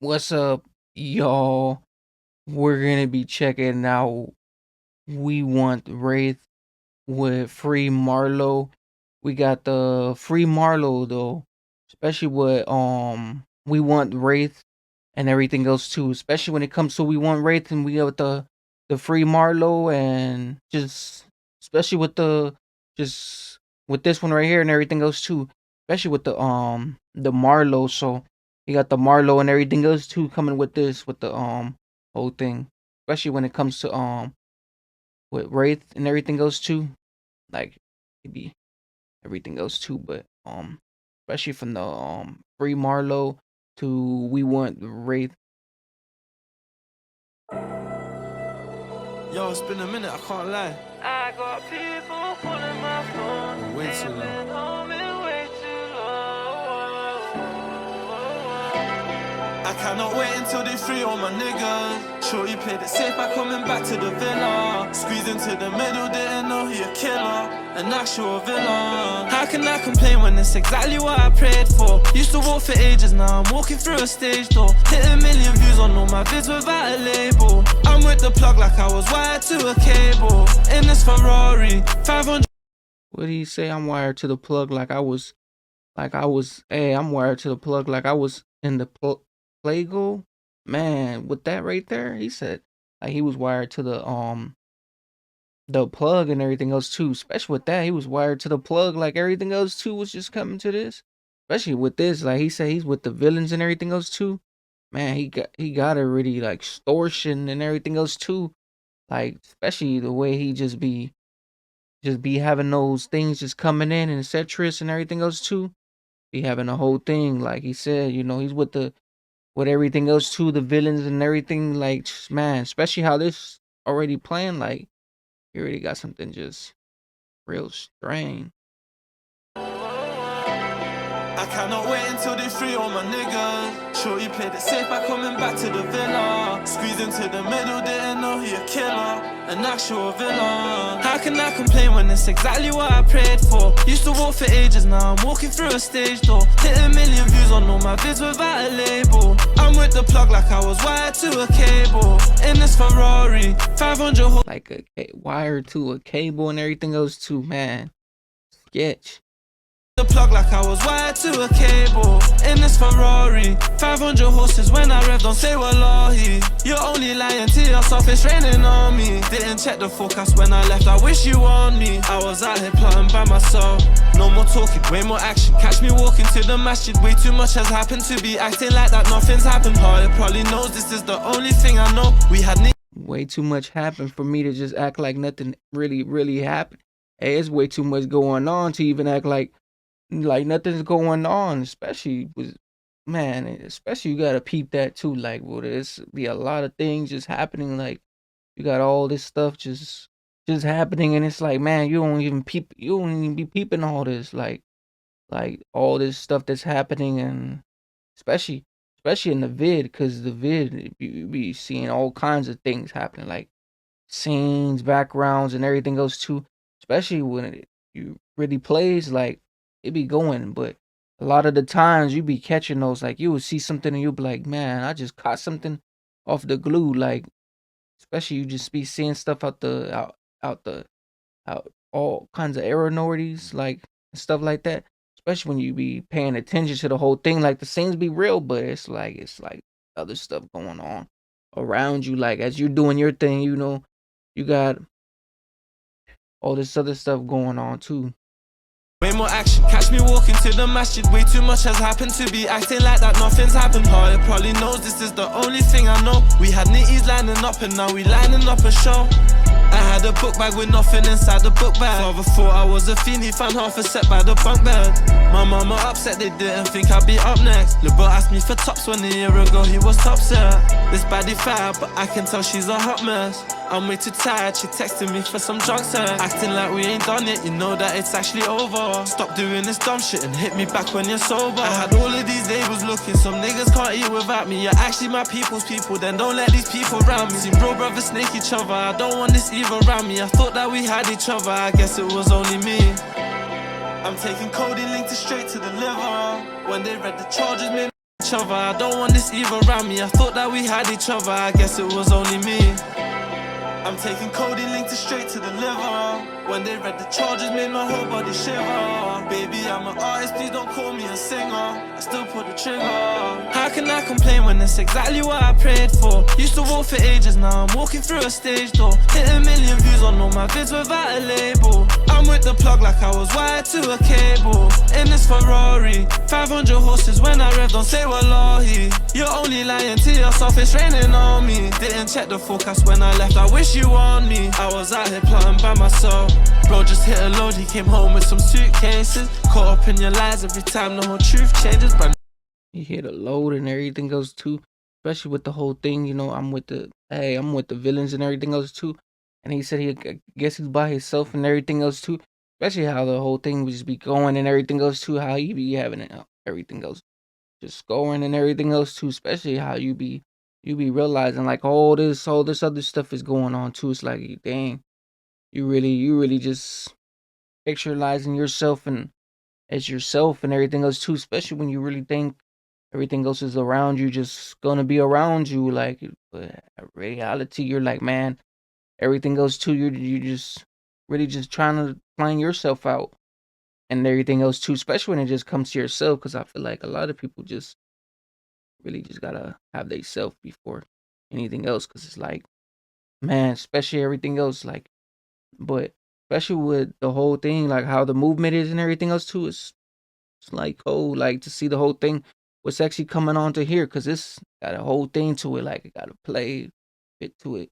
What's up, y'all? We're gonna be checking out We Want Wraith with free Marlow. We got the free Marlow though, especially with We Want Wraith and everything else too. Especially when it comes to We Want Wraith and we got the free Marlow and just especially with the just with this one right here and everything else too. Especially with the Marlow. So you got the Marlow and everything else too coming with this with the whole thing. Especially when it comes to with Wraith and everything else too. Like maybe everything else too, but especially from the free Marlow to We Want Wraith. Yo, it's been a minute, I can't lie. I got people calling my phone. Way too They've long. been holding way too long. I cannot wait until they free all my niggas. Shorty played it safe by coming back to the villa. Squeezed into the middle, didn't know he a killer. An actual villain. How can I complain when it's exactly what I prayed for? Used to walk for ages, now I'm walking through a stage door. Hit a million views on all my vids without a label. I'm with the plug like I was wired to a cable. In this Ferrari, 500. What did he say? I'm wired to the plug like I was hey, I'm wired to the plug like I was in the Plago. Man, with that right there, he said like he was wired to the plug and everything else too. Especially with that, he was wired to the plug like everything else too was just coming to this. Especially with this, like he said he's with the villains and everything else too. Man, he got already like extortion and everything else too. Like especially the way he just be having those things just coming in and Cetrus and everything else too. Be having a whole thing, like he said, he's with everything else too, the villains and everything, like man, especially how this already playing, like he already got something just real strange. I cannot wait until they free all my niggas. Shorty played it safe by coming back to the villa. Squeezed into the middle, didn't know he a killer. An actual villain. How can I complain when it's exactly what I prayed for? Used to walk for ages, now I'm walking through a stage door. Hit a million views on all my vids without a label. I'm with the plug like I was wired to a cable. In this Ferrari, 500 Like a wire to a cable and everything else too, man. Sketch. the plug like I was wired to a cable. In this Ferrari, 500 horses when I rev, don't say wallahi. You're only lying to yourself, it's raining on me. Didn't check the forecast when I left, I wish you on me. I was out here plotting by myself. No more talking, way more action. Catch me walking to the masjid, way too much has happened to be acting like that nothing's happened. Heart probably knows this is the only thing I know. We had Way too much happened for me to just act like nothing really happened. Hey, it's way too much going on to even act like nothing's going on, especially with man, especially you gotta peep that too. Like, well, there's be a lot of things just happening. Like, you got all this stuff just happening, and it's like, man, you don't even be peeping all this, like all this stuff that's happening, and especially especially in the vid, because the vid you be seeing all kinds of things happening, like scenes, backgrounds, and everything else too. Especially when you really plays, like it be going, but a lot of the times you be catching those, like you would see something and you'll be like, man, I just caught something off the glue, like especially you just be seeing stuff out all kinds of aeronorties, like stuff like that. Especially when you be paying attention to the whole thing, like the scenes be real, but it's like other stuff going on around you, like as you're doing your thing, you got all this other stuff going on too. way more action. Catch me walking to the masjid, way too much has happened to be acting like that nothing's happened. Heart probably knows this is the only thing I know. We had nitties lining up and now we lining up a show. I had a book bag with nothing inside the book bag. Father thought I was a fiend, he found half a set by the bunk bed. My mama upset, they didn't think I'd be up next. Lil' bro asked me for tops when a year ago he was top set. This baddie fire, but I can tell she's a hot mess. I'm way too tired, she texted me for some drunk sex. Acting like we ain't done it, you know that it's actually over. Stop doing this dumb shit and hit me back when you're sober. I had all of these labels looking, some niggas can't eat without me. You're actually my people's people, then don't let these people around me. See bro brothers snake each other, I don't want this evil around me. I thought that we had each other, I guess it was only me. I'm taking Cody, linked it straight to the liver. When they read the charges, made each other. I don't want this either around me. I thought that we had each other, I guess it was only me. I'm taking codeine linked straight to the liver. When they read the charges, made my whole body shiver. Baby, I'm an artist, please don't call me a singer. I still pull the trigger. How can I complain when it's exactly what I prayed for? Used to walk for ages, now I'm walking through a stage door. Hit a million views on all my vids without a label. I'm with the plug like I was wired to a cable. In this Ferrari, 500 horses when I rev, don't say wallahi. You're only lying to yourself, it's raining on me. Didn't check the forecast when I left, I wish you on me. I was out here plotting by myself. Bro just hit a load, he came home with some suitcases. Caught up in your lies every time the whole truth changes. But he hit a load and everything else too, especially with the whole thing. You know, I'm with the villains and everything else too. And he said I guess he's by himself and everything else too. Especially how the whole thing would just be going and everything else too. How he be having it, everything else just going and everything else too. Especially how you be realizing like all this other stuff is going on too. It's like, dang, you really just picturizing yourself and as yourself and everything else too. Especially when you really think everything else is around you, just gonna be around you. Like, but in reality, you're like, man, everything else too. You just really just trying to find yourself out and everything else too. Especially when it just comes to yourself, because I feel like a lot of people just really just gotta have they self before anything else. Because it's like, man, especially everything else, like, but especially with the whole thing, like how the movement is and everything else too. It's like, oh, like to see the whole thing, what's actually coming on to here, because it's got a whole thing to it. Like, it got to play fit to it.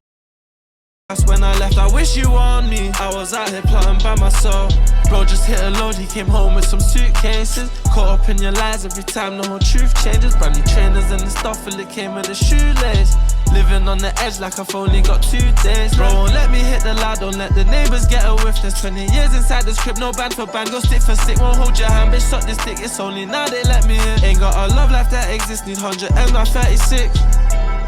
that's when I left, I wish you on me. I was out here plotting by myself. Bro just hit a load, he came home with some suitcases. Caught up in your lies every time the whole truth changes. Brand new trainers and the stuff, well, it came with a shoelace. Living on the edge like I've only got 2 days. Bro, won't let me hit the loud, don't let the neighbors get a whiff. There's 20 years inside this crib, no band for band, go stick for stick. Won't hold your hand, bitch, suck this dick, it's only now they let me in. Ain't got a love life that exists, need 100 M, not 36.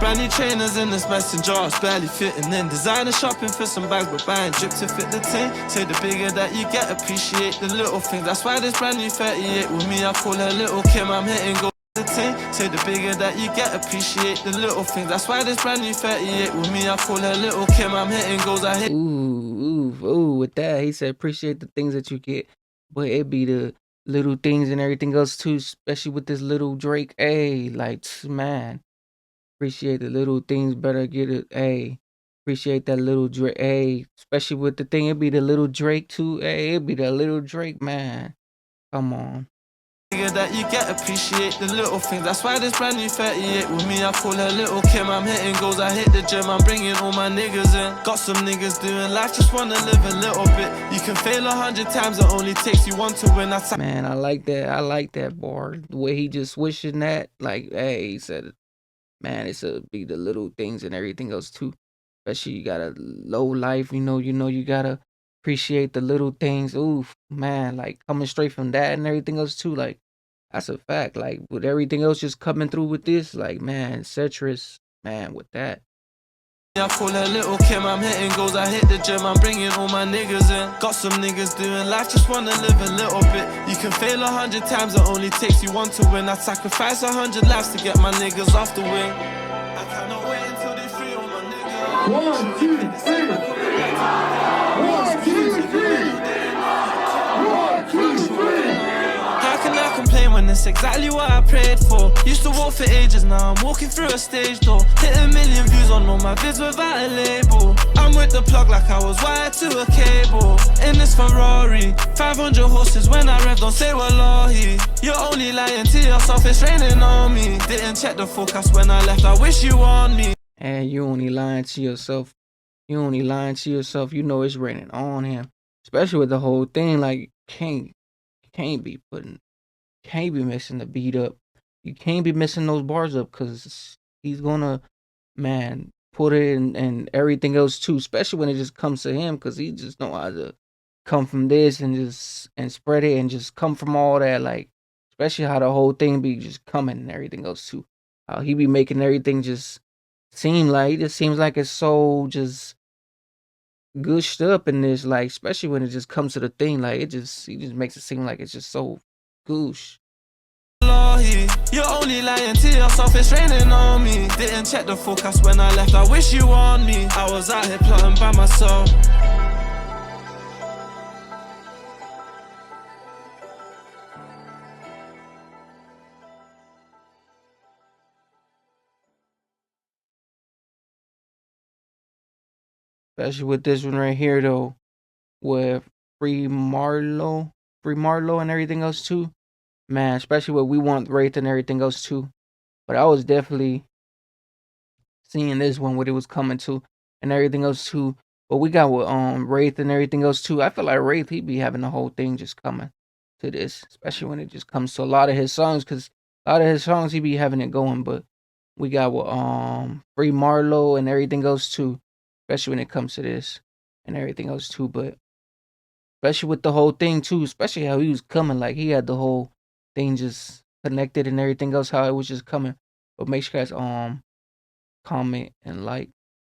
Brand new trainers in this messenger, it's barely fitting in. Designer shopping for some bags, but buying drip to fit the ting. Say the bigger that you get, appreciate the little things. That's why this brand new 38 with me, I call her Little Kim. I'm hitting go the ting. Say the bigger that you get, appreciate the little things. That's why this brand new 38 with me, I call her Little Kim. I'm hitting goals, I hit. Ooh, with that, he said appreciate the things that you get, but it be the little things and everything else too, especially with this little Drake. Hey, like, man. Appreciate the little things, better get it. Hey, appreciate that little Drake. Hey, especially with the thing, it be the little Drake too. Hey, it be the little Drake, man. Come on. That you get, appreciate the little things. That's why this brand new 38 with me, I call her Little Kim. I'm hitting goals, I hit the gym, I'm bringing all my niggas in. Got some niggas doing life, just wanna live a little bit. You can fail 100 times, it only takes you one to win. That's man, I like that bar. The way he just wishing that, like, hey, he said, man, it's a be the little things and everything else too. Especially you got a low life, you know, you gotta appreciate the little things. Oof, man, like coming straight from that and everything else too. Like, that's a fact. Like, with everything else just coming through with this, like, man, Cetrus, man, with that. I call her Little Kim, I'm hitting goals, I hit the gym, I'm bringing all my niggas in. Got some niggas doing life, just wanna live a little bit. You can fail 100 times, it only takes you one to win. I'd sacrifice 100 lives to get my niggas off the wing. I cannot wait until they free all my niggas. 1, 2, 3. 1, 2, 3. 1, 2, 3. How can I complain when it's exactly what I prayed for? Used to walk for ages, now I'm walking through a stage door. Hit a million views on all my vids without a label. I'm with the plug like I was wired to a cable. In this Ferrari, 500 horses when I rev, don't say wallahi. You're only lying to yourself, it's raining on me. Didn't check the forecast when I left, I wish you on me. And you only lying to yourself. You only lying to yourself. You know it's raining on him. Especially with the whole thing, like, can't be missing the beat up. You can't be missing those bars up, because he's gonna, man, put it in and everything else too, especially when it just comes to him, because he just know how to come from this and spread it and just come from all that, like, especially how the whole thing be just coming and everything else too. How he be making everything just seem like, it just seems like it's so just gushed up in this, like, especially when it just comes to the thing, like, he just makes it seem like it's just so goosh. You're only lying to yourself, it's raining on me. Didn't check the forecast when I left, I wish you warned me. I was out here plotting by myself. Especially with this one right here though, with Free Marlow, Free Marlow and everything else too. Man, especially with We Want Wraith and everything else too. But I was definitely seeing this one what it was coming to and everything else too. But we got with Wraith and everything else too. I feel like Wraith he be having the whole thing just coming to this, especially when it just comes to a lot of his songs, because a lot of his songs he be having it going. But we got with Free Marlow and everything else too, especially when it comes to this and everything else too. But especially with the whole thing too, especially how he was coming, like he had the whole thing just connected and everything else, how it was just coming. But make sure you guys comment and like